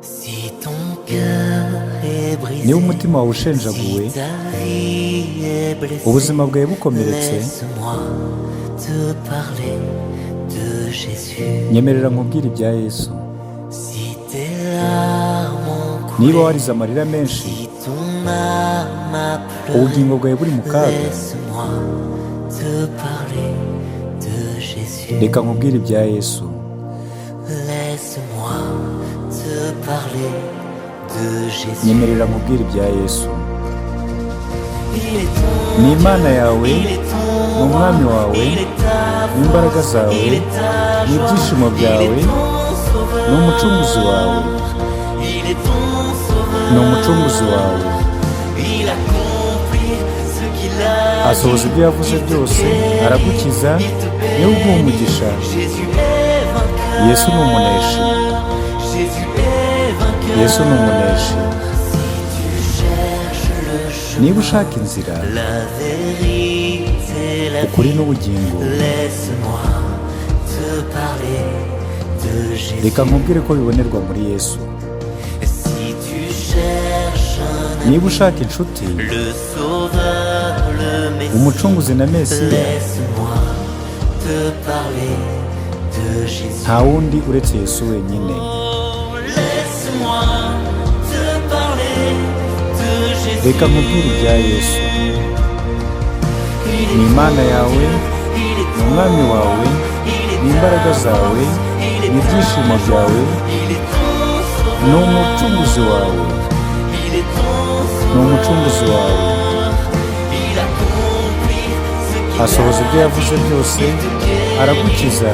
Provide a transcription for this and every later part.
Si ton cœur est brisé, niba umutima wawe ushenjaguwe, si ta vie est blessée, ubuzima bwawe bukomeretse, laisse-moi te parler de Jésus. nyemerera nkubwire ibya Yesu. Si tes larmes ont Niba coulé, warize amarira menshi, si ton âme a pleuré, ubugingo bwawe buri mu kaga, laisse-moi te parler de Jésus. reka nkubwire ibya Yesu. Laisse-moi te parler de Jésus. Nyemerera nkubwire ibya Yesu. Il est ton, Ni Imana yawe, il est ton, ni umwami wawe, il est ta ni imbaraga zawe, il est ta ni ibyishimo byawe, il est ton sauveur, ni umucunguzi wawe, il est ton sauveur, ni umucunguzi wawe. il accomplit ce qu'il a Asohoza ibyo yavuze byose, aragukiza, niwe uguha umugisha. Jésus est vainqueur, Yesu ni umuneshi, Jésus est vainqueur. Yesu ni umuneshi. Si tu cherches le chemin, Niba ushaka inzira, la vérité, la ukuri vie, n'ubugingo, laisse-moi te parler de Jésus. reka nkubwire ko bibonerwa muri Yesu. Si tu cherches un Niba ushaka inshuti, le sauveur, le Messie, umucunguzi na Mesiya, laisse-moi te parler de Jésus. nta wundi uretse Yesu wenyine. Oh, laisse-moi te parler de Jésus. Reka nkubwire ibya Yesu. Ni Imana yawe, ni umwami wawe, ni imbaraga zawe, ni ibyishimo byawe, ni umucunguzi wawe, ni umucunguzi wawe. Asohoza ibyo yavuze byose, aragukiza,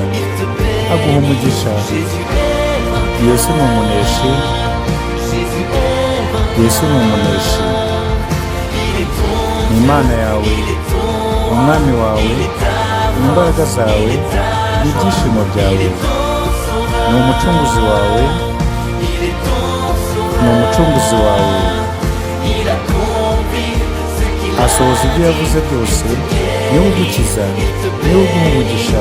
aguha umugisha. Yesu ni umuneshi, Yesu ni umuneshi. Ni Imana yawe, ni umwami wawe, ni imbaraga zawe, ni ibyishimo byawe, ni umucunguzi wawe, ni umucunguzi wawe. Asohoza ibyo yavuze byose, niwe ugukiza, niwe uguha umugisha.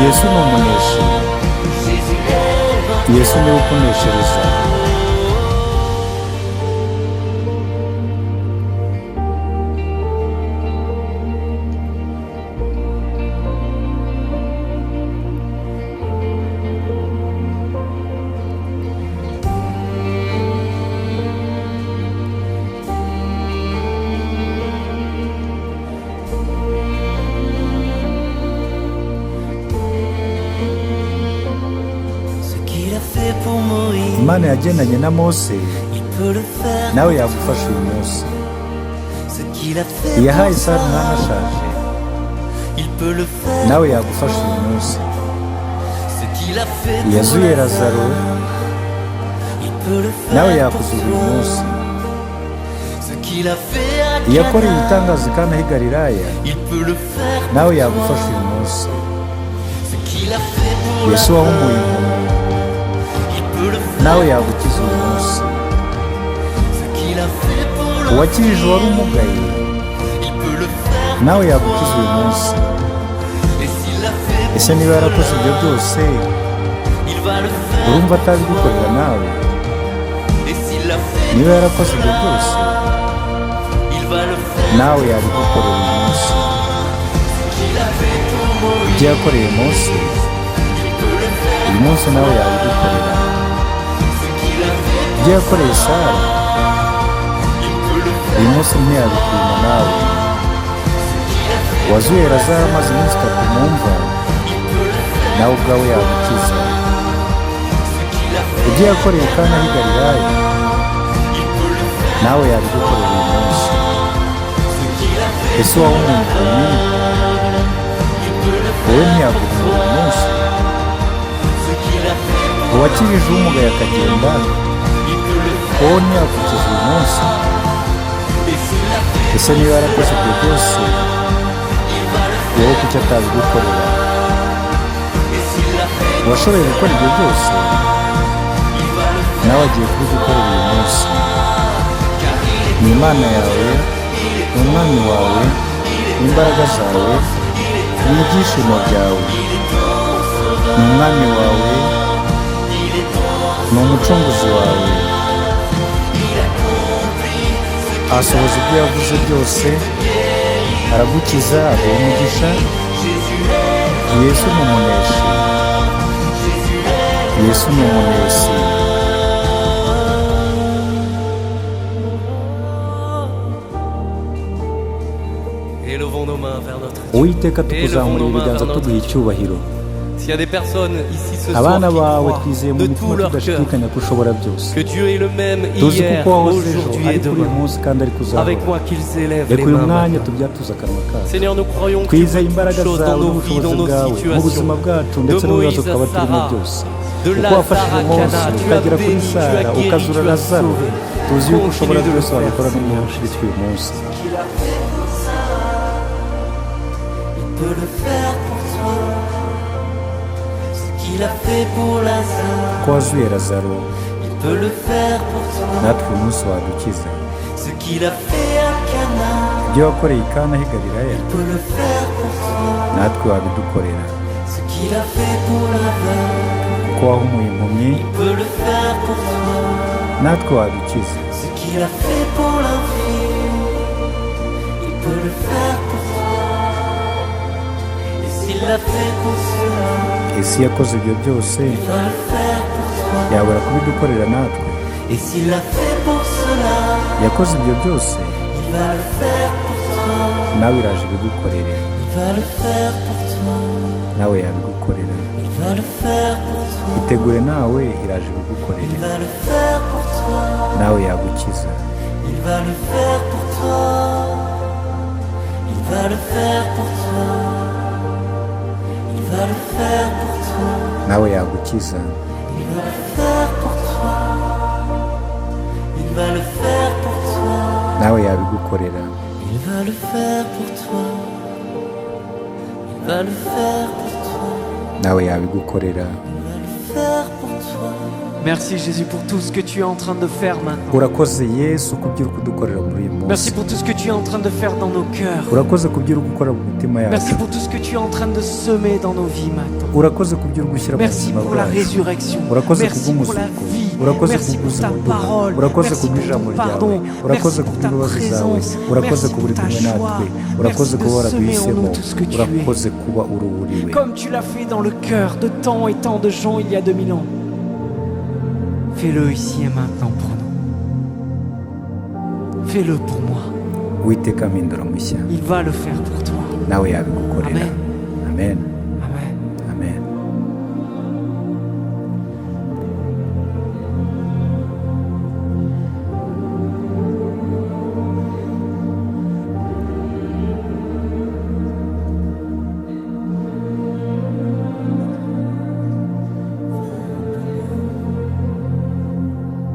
Yesu ni umuneshi, Yesu niwe ukuneshereza. Ce qu'il a fait pour Moïse, Imana yagendanye na Mose, il peut le faire. nawe yagufasha uyu munsi. Ce qu'il a fait pour Yahaye Sara umwana ashaje, il peut le faire. nawe yagufasha uyu munsi. Ce qu'il a fait pour Yazuye Lazaro, il peut le nawe faire. yakuzuza uyu munsi. Ce qu'il a fait à Yakoreye Cana, ibitangaza i Kana h'i Galilaya, il peut le faire. nawe yagufasha uyu munsi. Ce qu'il a fait pour Yesu wahumuye impumyi, il peut le faire. nawe yagukiza uyu munsi. Ce qu'il a fait pour Uwakirije uwari umugaye, il peut le faire. nawe yagukiza uyu munsi. Et s'il l'a fait pour Ese niba yarakoze ibyo byose, il va le faire. urumva atabigukorera nawe? Et s'il l'a fait Niba yarakoze ibyo byose, il va le faire. nawe yabigukorera uyu munsi. Il a fait pour Moïse, Ibyo yakoreye Mose, uyu munsi nawe yabigukorera. ce qu'il a fait, Ibyo yakoreye Sara, uyu munsi ntiyabikwima nawe. Wazuye Lazaro amaze iminsi 3 mu mva, nawe ubwawe yagukiza. Ibyo yakoreye i Kana h'i Galilaya, nawe yabigukorera uyu munsi. Ese wahumuye impumyi, wowe ntiyaguhumura uyu munsi? Uwakirije umugaye akagenda, wowe ntiyagukiza uyu munsi? Ese niba yarakoze ibyo byose, wowe kuki atabigukorera? Uwashoboye gukora ibyo byose, nawe agiye kubigukorera uyu munsi. Ni Imana yawe, ni umwami wawe, ni imbaraga zawe, ni ibyishimo byawe. Ni umwami wawe, ni umucunguzi wawe asohoza ibyo yavuze byose, aragukiza, aguha umugisha. Yesu ni umuneshi, Yesu ni umuneshi. Élevons nos mains vers notre Dieu. Uwiteka tukuzamurira ibiganza tuguha icyubahiro. S'il y a des personnes ici ce soir Abana qui bawe croient twizeye mu de mitima tout leur cœur tudashidikanya ko ushobora byose, que Dieu est le même tuzi hier, kuko wahoze ejo aujourd'hui et ari kuri uyu demain. munsi kandi ari kuzahora. Avec moi qu'ils élèvent Reka les uyu mains mwanya maintenant. tubyatuze akanwa kacu. Seigneur, nous croyons que tu Twizeye fais imbaraga toutes choses dans zawe nos vies, dans n'ubushobozi nos bwawe mu situations. buzima bwacu ndetse De n'ibibazo Moïse twaba à turimo Sarah, byose. de Uko wafashije Lazare à Mose Cana, tu as ukagera kuri béni, tu as Sara guéri, ukazura tu as Lazaro, sauvé. tuzi yuko ushobora Continue de le byose faire, wabikora Seigneur. n'umunsi uyu munsi. Il peut le faire pour toi. Ce qu'il a fait pour Lazare, Ko wazuye Lazaro il peut le faire pour toi. natwe uyu munsi wadukiza. Ce qu'il a fait à Cana, Ibyo wakoreye i Kana h'i Galilaya il peut le faire pour toi. natwe wabidukorera. Ce qu'il a fait pour l'aveugle, Ko wahumuye impumyi il peut le faire pour toi. natwe wadukiza. Ce qu'il a fait pour l'infime, il peut le faire pour toi. Et s'il l'a fait pour cela, Ese yakoze ibyo byose il va le faire pour toi. yabura kubidukorera natwe. Et s'il l'a fait pour cela, Yakoze ibyo byose il va le faire pour toi. nawe iraje ibigukorere, Il va le faire pour toi. nawe yabigukorera. Il va le faire pour toi. Itegure nawe iraje Il ibigukorere, va le faire pour toi. nawe yagukiza. Il va le faire pour toi. Il va le faire pour toi. Il va le faire pour toi. nawe yagukiza. Il va le faire pour toi. Il va le faire pour toi. nawe yabigukorera. Il va le faire pour toi. Il va le faire pour toi. nawe yabigukorera. Il va le faire pour toi. Merci Jésus pour tout ce que tu es en train de faire maintenant. Urakoze Yesu kubyo uri kudukorera muri uyu Merci munsi. pour tout ce que tu es en train de faire dans nos cœurs. Urakoze kubyo uri gukora mu mitima Merci yacu. pour tout ce que tu es en train de semer dans nos vies maintenant. Urakoze kubyo uri gushyira mu Merci buzima pour la bwacu. résurrection. Urakoze Merci pour la kubw'umuzuko. vie. Urakoze Merci pour ta kubw'ubuzima bwawe. parole. Urakoze Merci pour kubw'ijambo ton ryawe. pardon. Urakoze Merci pour ta kubw'imbabazi zawe. présence. Urakoze Merci kuba uri pour ta kumwe natwe. joie. Urakoze Merci kuba de semer en waraduhisemo. nous tout ce que tu es. Urakoze kuba uruhuriwe. Comme tu l'as fait dans le cœur de tant et tant de gens il y a 2000 ans. Fais-le ici et maintenant pour nous. Fais-le pour moi. Uwiteka mpindura mushya, Il va le faire pour toi. nawe yabigukorera. Amen. Amen. Amen.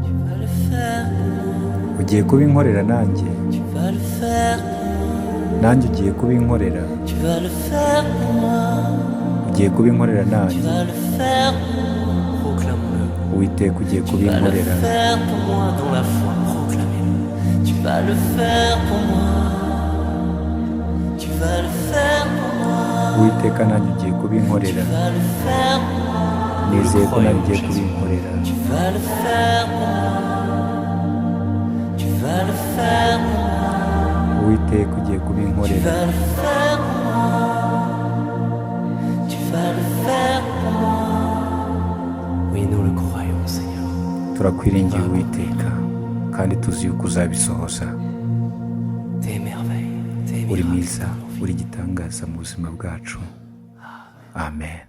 Tu vas le faire. Ugiye kubinkorera nanjye, Tu vas le faire. nanjye ugiye kubinkorera. Tu vas le faire pour moi. Ugiye kubinkorera Tu nanjye. vas le faire. Proclame-le. Uwiteka ugiye Tu vas le kubinkorera. faire pour moi dans la foi. Proclamez-le. Tu vas le faire pour moi. Tu vas le faire pour moi. Uwiteka nanjye ugiye kubinkorera. Tu vas le faire pour moi. Nizeye ko nanjye ugiye kubinkorera. Tu vas le faire pour moi. Tu vas le faire pour moi. Uwiteka ugiye Tu kubinkorera. vas le faire pour moi. Tu vas le faire pour moi. Oui, nous le croyons, Seigneur. Turakwiringiye Uwiteka kandi tuzi yuko uzabisohoza. Tes merveilles, tes Uri miracles. mwiza, uri igitangaza mu buzima bwacu. Amen.